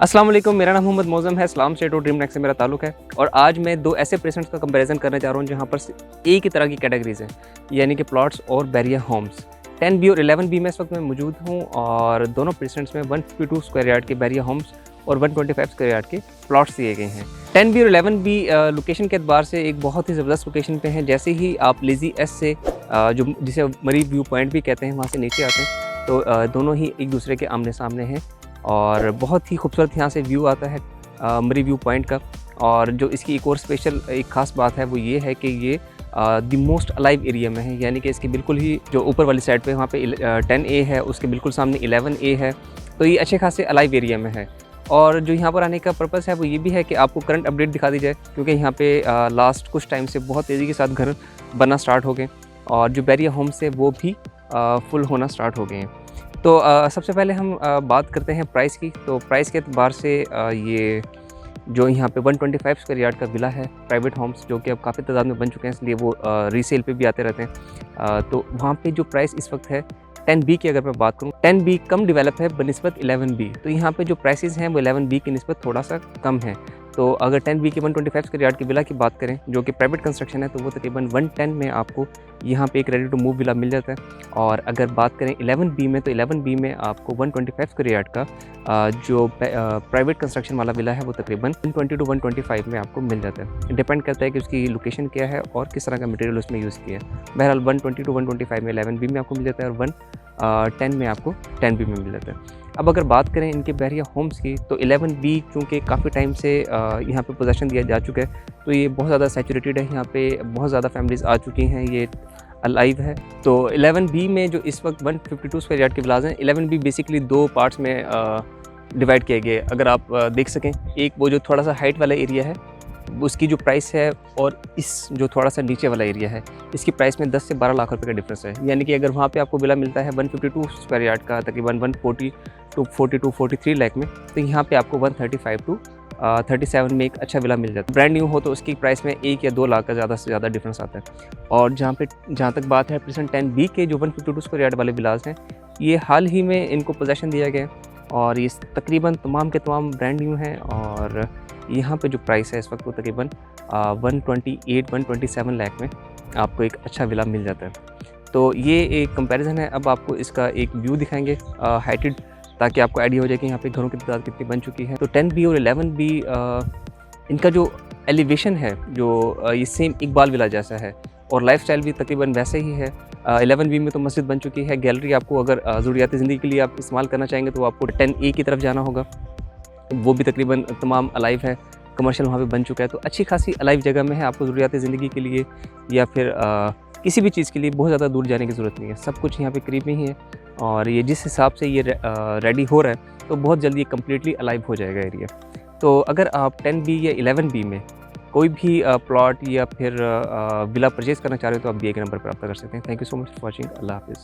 अस्सलाम वालेकुम, मेरा नाम मोहम्मद मौज़म है। इस्लाम स्टेट और ड्रीम नेक्स्ट से मेरा ताल्लुक है और आज मैं दो ऐसे प्रेजेंट्स का कंपैरिजन करने जा रहा हूँ जहाँ पर एक ही तरह की कैटेगरीज़ हैं, यानी कि प्लॉट्स और बैरिया होम्स। 10B और 11B में इस वक्त मैं मौजूद हूँ और दोनों प्रेजेंट्स में 152 स्क्वायर यार्ड के बैरिया होम्स और 125 स्क्वायर यार्ड के प्लॉट्स दिए गए हैं। 10B और 11B लोकेशन के एतबार से एक बहुत ही ज़बरदस्त लोकेशन पे हैं। जैसे ही आप लेज़ी एस से जो जिसे मरी व्यू पॉइंट भी कहते हैं, वहाँ से नीचे आते हैं तो दोनों ही एक दूसरे के आमने सामने हैं और बहुत ही खूबसूरत यहाँ से व्यू आता है मरी व्यू पॉइंट का। और जो इसकी एक और स्पेशल एक ख़ास बात है वो ये है कि ये द मोस्ट अलाइव एरिया में है, यानी कि इसके बिल्कुल ही जो ऊपर वाली साइड पे वहाँ पे 10A है, उसके बिल्कुल सामने 11A है, तो ये अच्छे खासे अलाइव एरिया में है। और जो यहाँ पर आने का पर्पस है वो ये भी है कि आपको करंट अपडेट दिखा दी जाए, क्योंकि यहाँ पे लास्ट कुछ टाइम से बहुत तेज़ी के साथ घर बनना स्टार्ट हो गए और जो बैरिया होम्स है वो भी फुल होना स्टार्ट हो गए हैं। तो सबसे पहले हम बात करते हैं प्राइस की। तो प्राइस के एतबार से ये जो यहाँ पे 125 स्क्वायर यार्ड का विला है, प्राइवेट होम्स, जो कि अब काफ़ी तादाद में बन चुके हैं, इसलिए वो रीसेल पे भी आते रहते हैं। तो वहाँ पे जो प्राइस इस वक्त है 10B की अगर मैं बात करूँ, 10B कम डेवलप है बनिस्बत 11B, तो यहाँ पे जो प्राइसेस हैं वो 11B की निस्बत थोड़ा सा कम है। तो अगर 10B के 125 स्क्वायर यार्ड की विला की बात करें जो कि प्राइवेट कंस्ट्रक्शन है, तो वो तकरीबन 110 में आपको यहाँ पे एक रेडी टू मूव विला मिल जाता है। और अगर बात करें 11B में, तो 11B में आपको 125 स्क्वायर यार्ड का जो प्राइवेट कंस्ट्रक्शन वाला विला है वो तकरीबन 120 टू 125 में आपको मिल जाता है। डिपेंड करता है कि उसकी लोकेशन क्या है और किस तरह का मटेरियल उसमें यूज़ किया है। बहरहाल 120 टू 125 में 11B में आपको मिल जाता है और 110 में आपको 10B में मिल जाता है। अब अगर बात करें इनके बैरिया होम्स की, तो 11B चूँकि काफ़ी टाइम से यहाँ पे पोजेसन दिया जा चुका है, तो ये बहुत ज़्यादा सैचुरेटेड है, यहाँ पे बहुत ज़्यादा फैमिलीज़ आ चुकी हैं, ये अलाइव है। तो 11B में जो इस वक्त 152 स्क्वायर यार्ड के विलाज हैं, 11B बेसिकली दो पार्ट्स में डिवाइड किए गए। अगर आप देख सकें, एक वो जो थोड़ा सा हाइट वाला एरिया है उसकी जो प्राइस है, और इस जो थोड़ा सा नीचे वाला एरिया है इसकी प्राइस में 10 से 12 लाख रुपए का डिफरेंस है। यानी कि अगर वहाँ पे आपको विला मिलता है 152 स्क्वायर यार्ड का तकरीबन 140 टू 42 43 लाख में, तो यहाँ पे आपको 135 टू 37 में एक अच्छा विला मिल जाता है। ब्रांड न्यू हो तो उसकी प्राइस में 1 या 2 लाख का ज़्यादा से ज़्यादा डिफरेंस आता है। और जहाँ तक बात है प्रेजेंट 10B के जो 152 स्क्वायर यार्ड वाले विलास हैं, ये हाल ही में इनको पोजेसन दिया गया है और ये तकरीबन तमाम के तमाम ब्रांड न्यू हैं। और यहाँ पे जो प्राइस है इस वक्त वो तकरीबन 127 लाख में आपको एक अच्छा विला मिल जाता है। तो ये एक कंपैरिजन है। अब आपको इसका एक व्यू दिखाएंगे हाइटेड, ताकि आपको आइडिया हो जाए कि यहाँ पे घरों की तादाद कितनी बन चुकी है। तो 10B और 11B इनका जो एलिवेशन है, जो ये सेम इकबाल विला जैसा है और लाइफस्टाइल भी तकरीबन वैसे ही है। 11B में तो मस्जिद बन चुकी है, गैलरी आपको अगर ज़रूरियाती ज़िंदगी के लिए आप इस्तेमाल करना चाहेंगे तो आपको 10A की तरफ जाना होगा, वो भी तकरीबन तमाम अलाइव है, कमर्शियल वहाँ पे बन चुका है। तो अच्छी खासी अलाइव जगह में है, आपको ज़रूरियाती ज़िंदगी के लिए या फिर किसी भी चीज़ के लिए बहुत ज़्यादा दूर जाने की ज़रूरत नहीं है, सब कुछ यहाँ पे करीब में ही है। और ये जिस हिसाब से ये रेडी हो रहा है तो बहुत जल्दी ये कम्प्लीटली अलाइव हो जाएगा एरिया। तो अगर आप 10B या 11B में कोई भी प्लॉट या फिर विला परचेज़ करना चाह रहे हो तो आप दिए गए नंबर पर रब्ता कर सकते हैं। Thank you so much for watching. अल्लाह हाफ़िज़।